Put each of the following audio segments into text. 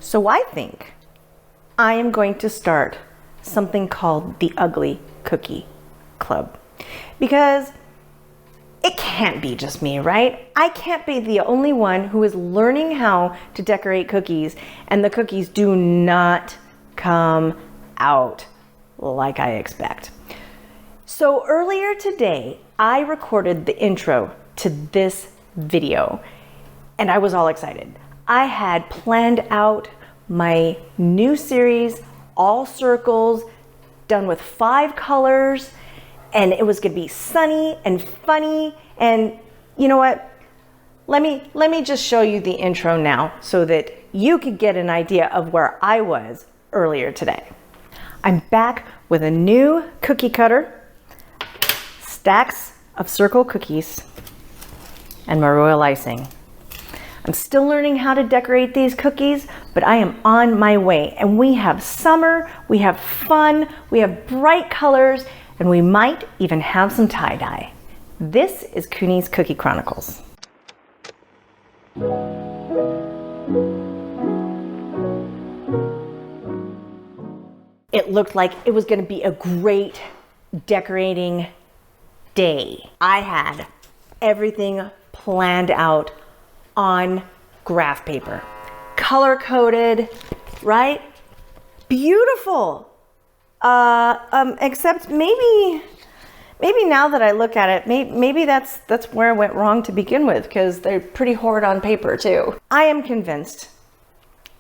So I think I am going to start something called the Ugly Cookie Club, because it can't be just me, right? I can't be the only one who is learning how to decorate cookies and the cookies do not come out like I expect. So earlier today, I recorded the intro to this video and I was all excited. I had planned out my new series, all circles, done with 5 colors, and it was gonna be sunny and funny. And you know what? Let me just show you the intro now so that you could get an idea of where I was earlier today. I'm back with a new cookie cutter, stacks of circle cookies, and my royal icing. I'm still learning how to decorate these cookies, but I am on my way. And we have summer, we have fun, we have bright colors, and we might even have some tie-dye. This is Cooney's Cookie Chronicles. It looked like it was gonna be a great decorating day. I had everything planned out on graph paper, color coded, right? Beautiful. Except maybe now that I look at it, maybe that's where I went wrong to begin with, because they're pretty horrid on paper too. I am convinced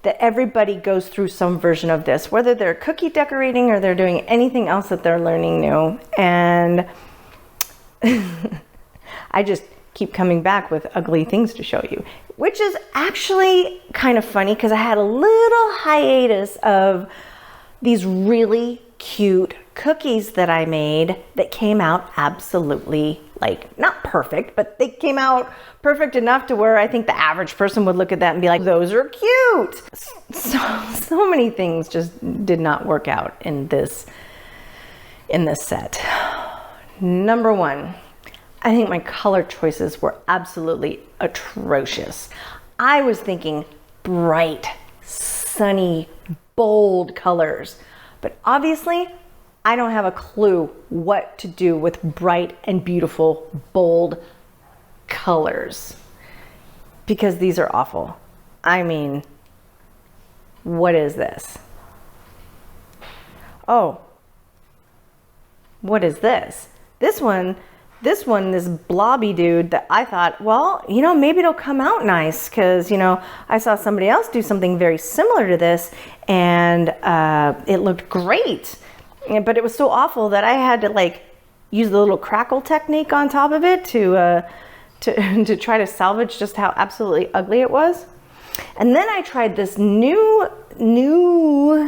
that everybody goes through some version of this, whether they're cookie decorating or they're doing anything else that they're learning new. And I just keep coming back with ugly things to show you, which is actually kind of funny because I had a little hiatus of these really cute cookies that I made that came out absolutely, like, not perfect, but they came out perfect enough to where I think the average person would look at that and be like, those are cute. So many things just did not work out in this set. Number one, I think my color choices were absolutely atrocious. I was thinking bright, sunny, bold colors, but obviously I don't have a clue what to do with bright and beautiful, bold colors, because these are awful. I mean, what is this? Oh, what is this? This blobby dude that I thought, well, maybe it'll come out nice because, I saw somebody else do something very similar to this and it looked great. But it was so awful that I had to use the little crackle technique on top of it to try to salvage just how absolutely ugly it was. And then I tried this new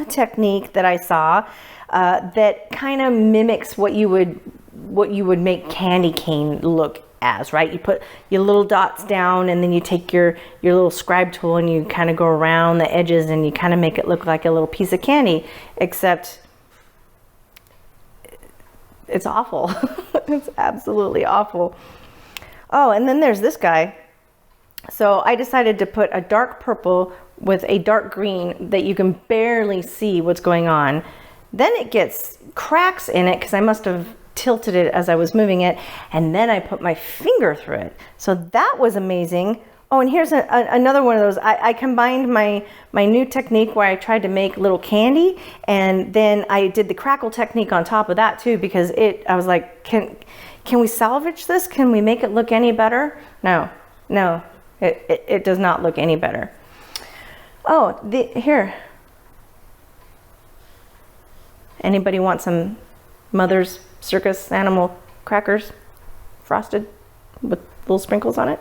technique that I saw that kind of mimics what you would make candy cane look as, right? You put your little dots down and then you take your little scribe tool and you kind of go around the edges and you kind of make it look like a little piece of candy, except it's awful. It's absolutely awful. Oh, and then there's this guy. So I decided to put a dark purple with a dark green that you can barely see what's going on. Then it gets cracks in it because I must have tilted it as I was moving it, and then I put my finger through it. So that was amazing. Oh, and here's another one of those. I combined my new technique where I tried to make little candy, and then I did the crackle technique on top of that too, because I was like, can we salvage this? Can we make it look any better? No, it does not look any better. Oh, here. Anybody want some Mother's Circus animal crackers, frosted with little sprinkles on it?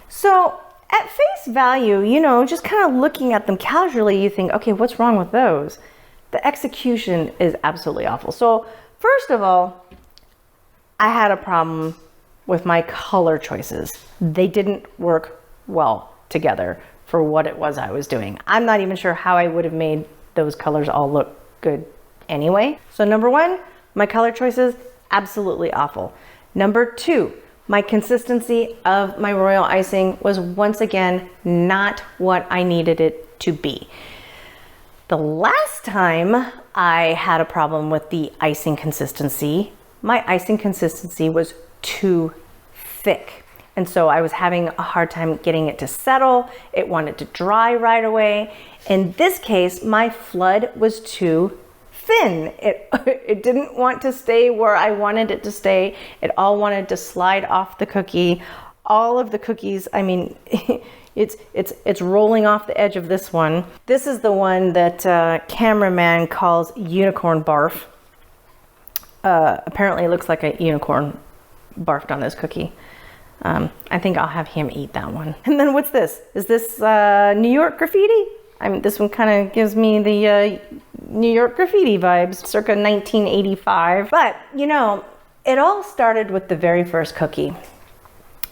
So at face value, just kind of looking at them casually, you think, okay, what's wrong with those? The execution is absolutely awful. So first of all, I had a problem with my color choices. They didn't work well together for what it was I was doing. I'm not even sure how I would have made those colors all look good anyway. So number one, my color choices, absolutely awful. Number two, my consistency of my royal icing was once again not what I needed it to be. The last time I had a problem with the icing consistency, my icing consistency was too thick. And so I was having a hard time getting it to settle. It wanted to dry right away. In this case, my flood was too thin. It didn't want to stay where I wanted it to stay. It all wanted to slide off the cookie. All of the cookies, I mean, it's rolling off the edge of this one. This is the one that cameraman calls unicorn barf. Apparently it looks like a unicorn barfed on this cookie. I think I'll have him eat that one. And then what's this? Is this New York graffiti? I mean, this one kind of gives me the New York graffiti vibes, circa 1985. But, you know, it all started with the very first cookie.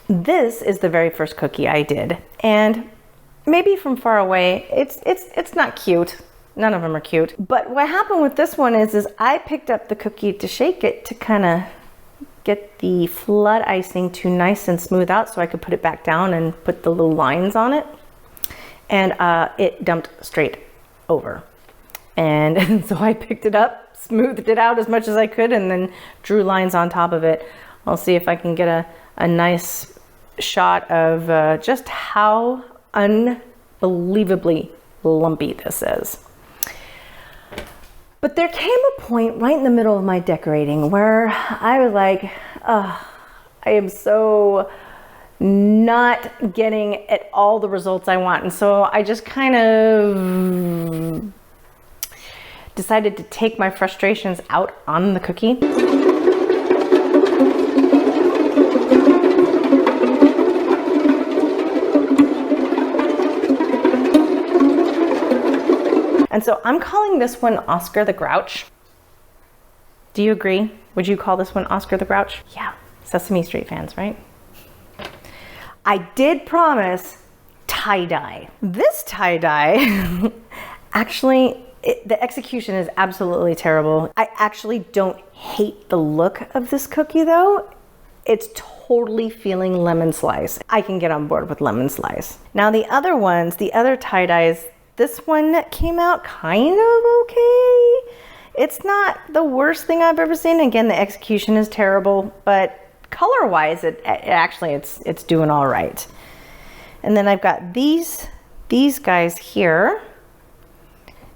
This is the very first cookie I did. And maybe from far away, it's not cute. None of them are cute. But what happened with this one is I picked up the cookie to shake it to kind of get the flood icing to nice and smooth out so I could put it back down and put the little lines on it. And it dumped straight over. And so I picked it up, smoothed it out as much as I could, and then drew lines on top of it. I'll see if I can get a nice shot of just how unbelievably lumpy this is. But there came a point right in the middle of my decorating where I was like, oh, I am so not getting at all the results I want. And so I just kind of decided to take my frustrations out on the cookie. And so I'm calling this one Oscar the Grouch. Do you agree? Would you call this one Oscar the Grouch? Yeah, Sesame Street fans, right? I did promise tie-dye. This tie-dye, actually, the execution is absolutely terrible. I actually don't hate the look of this cookie though. It's totally feeling lemon slice. I can get on board with lemon slice. Now the other ones, the other tie-dyes, this one came out kind of okay. It's not the worst thing I've ever seen. Again, the execution is terrible, but color-wise, it's doing all right. And then I've got these guys here,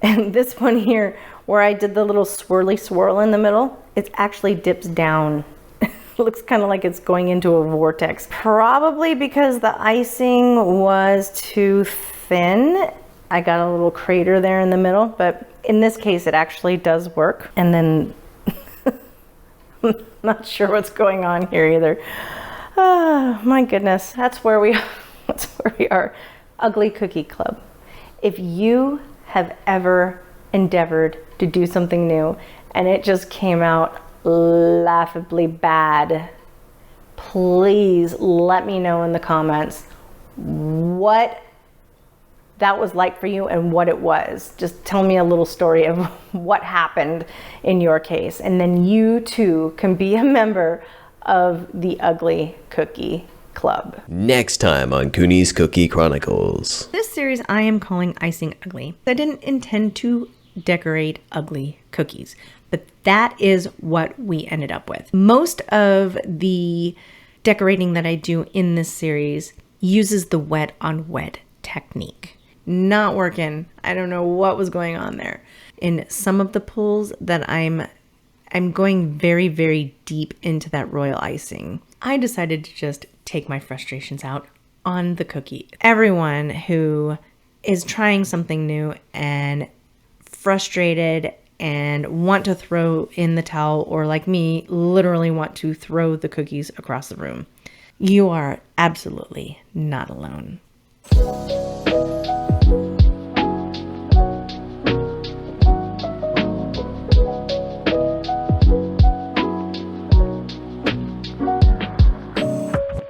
and this one here where I did the little swirly swirl in the middle. It actually dips down. It looks kind of like it's going into a vortex. Probably because the icing was too thin. I got a little crater there in the middle, but in this case, it actually does work. And then, I'm not sure what's going on here either. Oh, my goodness, that's where we are. Ugly Cookie Club. If you have ever endeavored to do something new and it just came out laughably bad, please let me know in the comments what that was like for you and what it was. Just tell me a little story of what happened in your case. And then you too can be a member of the Ugly Cookie Club. Next time on Cooney's Cookie Chronicles. This series I am calling Icing Ugly. I didn't intend to decorate ugly cookies, but that is what we ended up with. Most of the decorating that I do in this series uses the wet on wet technique. Not working. I don't know what was going on there. In some of the pulls that I'm going very, very deep into that royal icing. I decided to just take my frustrations out on the cookie. Everyone who is trying something new and frustrated and want to throw in the towel, or like me, literally want to throw the cookies across the room, you are absolutely not alone.